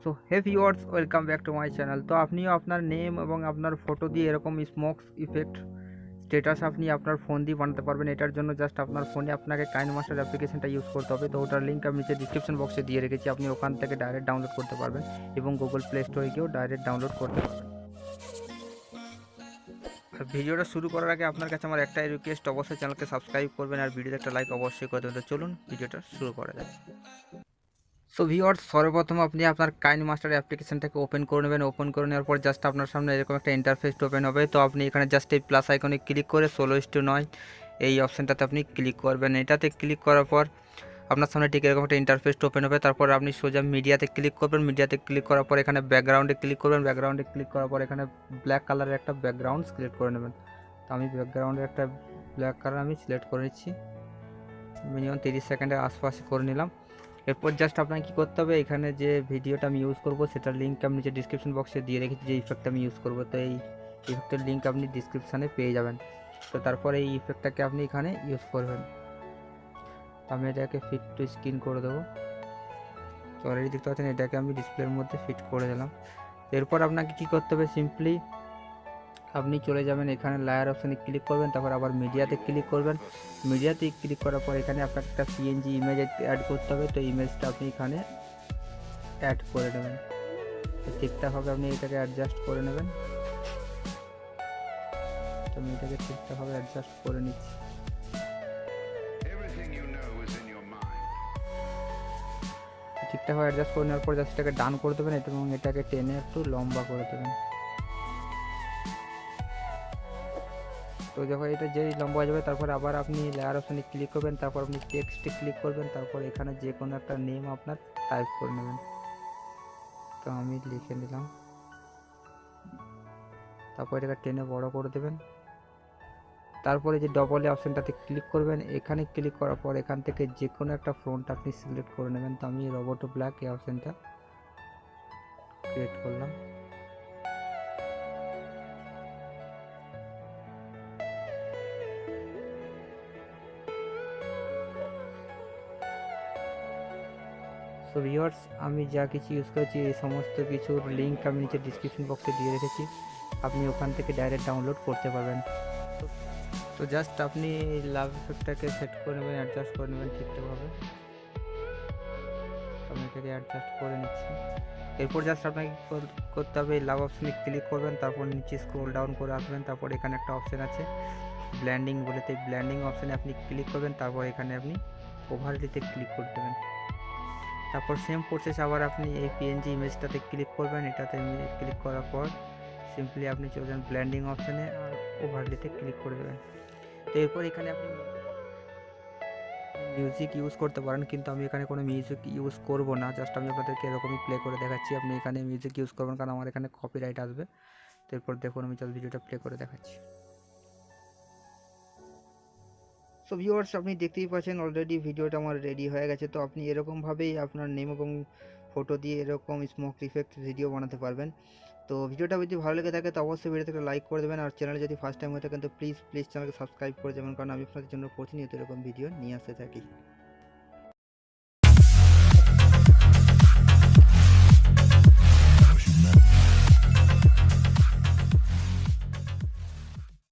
So hey viewers, welcome back to my channel. তো আপনিও আপনার নেম এবং আপনার ফটো দিয়ে এরকম স্মোক ইফেক্ট স্ট্যাটাস আপনি আপনার ফোন দিয়ে বানাতে পারবেন। এটার জন্য জাস্ট আপনার ফোনে আপনাকে কাইনমাস্টার অ্যাপ্লিকেশনটা ইউজ করতে হবে। তো ওটার লিঙ্ক আমি নিচে ডিসক্রিপশন বক্সে দিয়ে রেখেছি, আপনি ওখান থেকে ডাইরেক্ট ডাউনলোড করতে পারবেন এবং গুগল প্লে স্টোরে গিয়েও ডাইরেক্ট ডাউনলোড করতে পারবেন। আর ভিডিওটা শুরু করার আগে আপনার কাছে আমার একটাই রিকোয়েস্ট, অবশ্যই চ্যানেলকে সাবস্ক্রাইব করবেন আর ভিডিওতে একটা লাইক অবশ্যই করে দেবেন। তো চলুন ভিডিওটা শুরু করা যাক। সো ভিউয়ার্স, সর্বপ্রথম আপনি আপনার কাইনমাস্টার অ্যাপ্লিকেশনটাকে ওপেন করে নেবেন। ওপেন করে নেওয়ার পর জাস্ট আপনার সামনে এরকম একটা ইন্টারফেস ওপেন হবে। তো আপনি এখানে জাস্ট এই প্লাস আইকনে ক্লিক করে 16:9 এই অপশানটাতে আপনি ক্লিক করবেন। এটাতে ক্লিক করার পর আপনার সামনে ঠিক এরকম একটা ইন্টারফেস ওপেন হবে। তারপর আপনি সোজা মিডিয়াতে ক্লিক করবেন। মিডিয়াতে ক্লিক করার পর এখানে ব্যাকগ্রাউন্ডে ক্লিক করবেন। ব্যাকগ্রাউন্ডে ক্লিক করার পর এখানে ব্ল্যাক কালারের একটা ব্যাকগ্রাউন্ড সিলেক্ট করে নেবেন। তো আমি ব্যাকগ্রাউন্ডের একটা ব্ল্যাক কালার আমি সিলেক্ট করে নিচ্ছি, মিনিমাম 30 সেকেন্ডের আশপাশে করে নিলাম। এরপর জাস্ট আপনাকে কী করতে হবে, এখানে যে ভিডিওটা আমি ইউজ করব সেটার লিঙ্ক আমি নিচে ডিসক্রিপশন বক্সে দিয়ে রেখেছি, যে ইফেক্টটা আমি ইউজ করব। তো এই ইফেক্টের লিঙ্ক আপনি ডিসক্রিপশানে পেয়ে যাবেন। তো তারপরে এই ইফেক্টটাকে আপনি এখানে ইউজ করবেন। তো আমি এটাকে ফিট টু স্ক্রিন করে দেবো। তো অলরেডি দেখতে পাচ্ছেন এটাকে আমি ডিসপ্লের মধ্যে ফিট করে দিলাম। এরপর আপনাকে কী করতে হবে, সিম্পলি আপনি চলে যাবেন এখানে লেয়ার অপশানে ক্লিক করবেন, তারপর আবার মিডিয়াতে ক্লিক করবেন। মিডিয়াতে ক্লিক করার পর এখানে আপনাকে একটা পিএনজি ইমেজ অ্যাড করতে হবে। তো ইমেজটা আপনি এখানে অ্যাড করে নেবেন। তো ঠিকঠাকভাবে আপনি এটাকে অ্যাডজাস্ট করে নেবেন। তো আমি এটাকে ঠিকঠাকভাবে অ্যাডজাস্ট করে নিচ্ছি। ঠিকঠাকভাবে অ্যাডজাস্ট করে নেওয়ার পর জাস্ট এটাকে ডান করে দেবেন এবং এটাকে টেনে একটু লম্বা করে দেবেন। তো যখন এটা যেই লম্বা হয়ে যাবে তারপর আবার আপনি লেয়ার অপশানে ক্লিক করবেন, তারপর আপনি টেক্সটে ক্লিক করবেন, তারপর এখানে যে কোনো একটা নেম আপনার টাইপ করে নেবেন। তো আমি লিখে নিলাম, তারপর এটাকে টেনে বড় করে দেবেন। তারপরে যে ডবল অপশানটাতে ক্লিক করবেন, এখানে ক্লিক করার পর এখান থেকে যে কোনো একটা ফন্ট আপনি সিলেক্ট করে নেবেন। তো আমি রোবট ব্ল্যাক এই অপশানটা ক্রিয়েট করলাম। সো ভিউয়ার্স, আমি যা কিছু ইউজ করেছি এই সমস্ত কিছুর লিঙ্ক আমি নিচে ডিসক্রিপশন বক্সে দিয়ে রেখেছি, আপনি ওখান থেকে ডাইরেক্ট ডাউনলোড করতে পারবেন। তো জাস্ট আপনি লাভ ইফেক্টটাকে সেট করে নেবেন, অ্যাডজাস্ট করে নেবেন ঠিকঠাকভাবে। আমি এটাকে অ্যাডজাস্ট করে নিচ্ছি। এরপর জাস্ট আপনাকে করতে হবে, লাভ অপশানে ক্লিক করবেন, তারপর নিচে স্ক্রল ডাউন করে আসবেন। তারপর এখানে একটা অপশান আছে ব্ল্যান্ডিং বলে, তো ব্ল্যান্ডিং অপশানে আপনি ক্লিক করবেন, তারপর এখানে আপনি ওভারলিতে ক্লিক করে দেবেন। তারপর সেম প্রসেস আবার আপনি এই পিএনজি ইমেজটাতে ক্লিক করবেন। এটাতে ক্লিক করার পর সিম্পলি আপনি চলে যান ব্ল্যান্ডিং অপশানে আর ওভারলিতে ক্লিক করে দেবেন। তো এরপর এখানে আপনি মিউজিক ইউজ করতে পারেন, কিন্তু আমি এখানে কোনো মিউজিক ইউজ করব না। জাস্ট আমি আপনাদেরকে এরকমই প্লে করে দেখাচ্ছি। আপনি এখানে মিউজিক ইউজ করবেন কারণ আমার এখানে কপিরাইট আসবে। তো এরপর দেখুন আমি জাস্ট ভিডিওটা প্লে করে দেখাচ্ছি। সো ভিউয়ার্স, আপনি দেখতেই পাচ্ছেন অলরেডি ভিডিওটা আমার রেডি হয়ে গেছে। তো আপনি এরকমভাবেই আপনার নেম এবং ফটো দিয়ে এরকম স্মোক ইফেক্ট ভিডিও বানাতে পারবেন। তো ভিডিওটা যদি ভালো লেগে থাকে তো অবশ্যই ভিডিওটাকে লাইক করে দেবেন, আর চ্যানেলে যদি ফার্স্ট টাইম হয়ে থাকেন তো প্লিজ চ্যানেলকে সাবস্ক্রাইব করে দেবেন, কারণ আমি আপনাদের জন্য প্রতিনিয়ত এরকম ভিডিও নিয়ে আসতে থাকি।